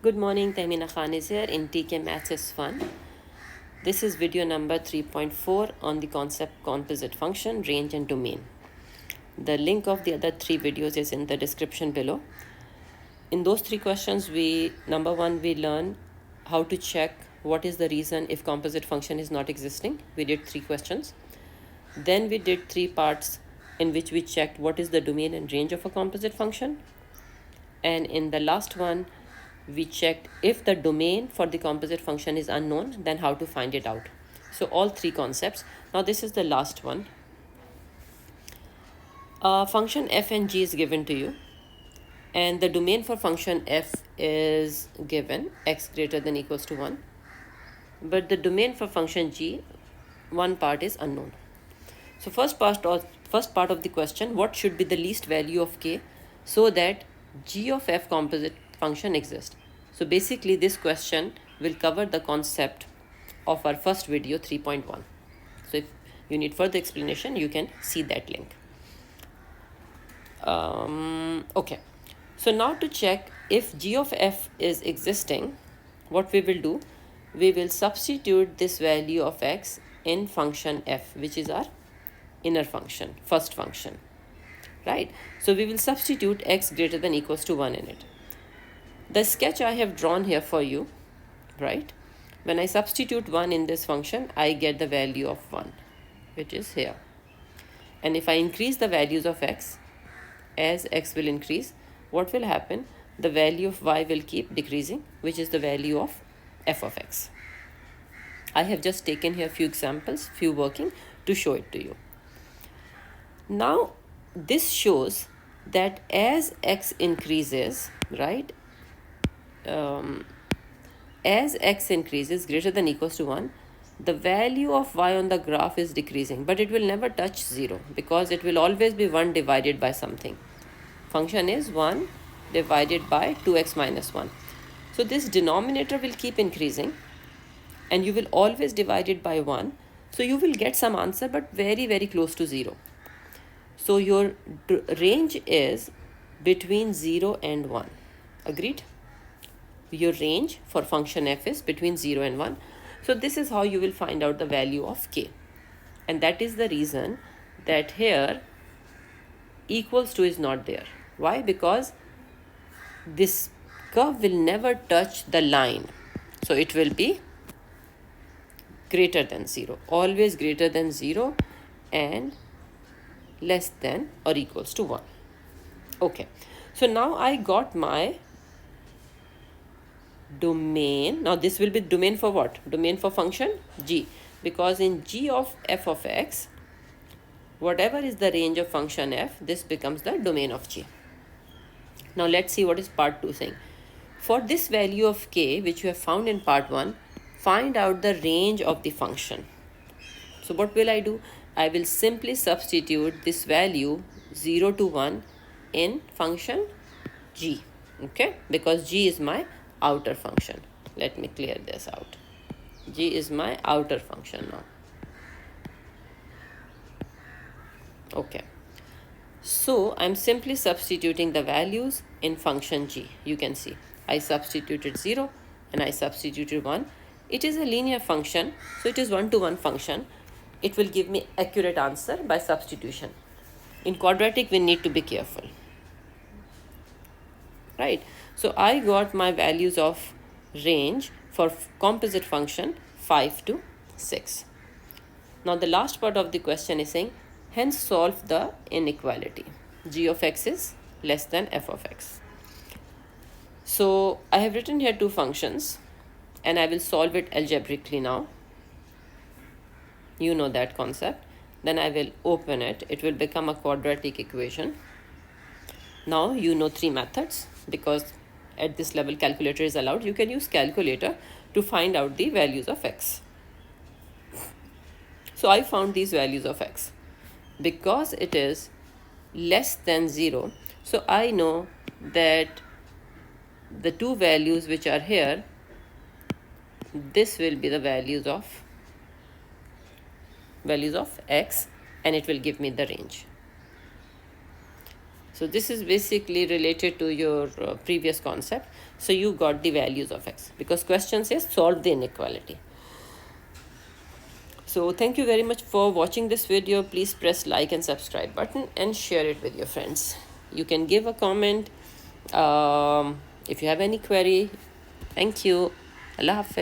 Good morning, Tahmina Khan is here in TKMaths is Fun. This is video number 3.4 on the concept composite function, range and domain. The link of the other three videos is in the description below. In those three questions, number one, we learn how to check what is the reason if composite function is not existing. We did three questions. Then we did three parts in which we checked what is the domain and range of a composite function. And in the last one, we checked if the domain for the composite function is unknown, then how to find it out. So all three concepts. Now this is the last one. Function f and g is given to you, and the domain for function f is given x greater than equals to 1, but the domain for function g, one part is unknown. So first part of the question, what should be the least value of k so that g of f composite function exists? So basically this question will cover the concept of our first video 3.1. So if you need further explanation, you can see that link. Okay, so now to check if g of f is existing, what we will do, we will substitute this value of x in function f, which is our inner function, first function, right? So we will substitute x greater than equals to 1 in it. The sketch I have drawn here for you, right? When I substitute 1 in this function, I get the value of 1, which is here. And if I increase the values of x, as x will increase, what will happen? The value of y will keep decreasing, which is the value of f of x. I have just taken here few examples, few working to show it to you. Now, this shows that as x increases, right? As x increases greater than equals to 1, the value of y on the graph is decreasing, but it will never touch 0 because it will always be 1 divided by something. Function is 1 divided by 2x minus 1. So this denominator will keep increasing and you will always divide it by 1. So you will get some answer but very, very close to 0. So your range is between 0 and 1. Agreed? Your range for function f is between 0 and 1. So this is how you will find out the value of k. And that is the reason that here equals to is not there. Why? Because this curve will never touch the line. So it will be greater than 0. Always greater than 0 and less than or equals to 1. Okay. So now I got my domain. Now this will be domain for what? Domain for function g, because in g of f of x, whatever is the range of function f, this becomes the domain of g. Now let's see what is part 2 saying. For this value of k, which you have found in part 1, find out the range of the function. So what will I do? I will simply substitute this value 0 to 1 in function g, okay? Because g is my outer function. Let me clear this out. G is my outer function now. Okay. So I'm simply substituting the values in function g. You can see I substituted 0 and I substituted 1. It is a linear function, so it is 1-to-1 function. It will give me accurate answer by substitution. In quadratic, we need to be careful, right? So I got my values of range for composite function 5 to 6. Now the last part of the question is saying, hence solve the inequality. G of x is less than f of x. So I have written here two functions and I will solve it algebraically now. You know that concept. Then I will open it. It will become a quadratic equation. Now you know three methods, because at this level calculator is allowed. You can use calculator to find out the values of x. So I found these values of x. Because it is less than 0, so I know that the two values which are here, this will be the values of x and it will give me the range. So this is basically related to your previous concept. So you got the values of x because question says solve the inequality. So thank you very much for watching this video. Please press like and subscribe button and share it with your friends. You can give a comment if you have any query. Thank you. Allah Hafiz.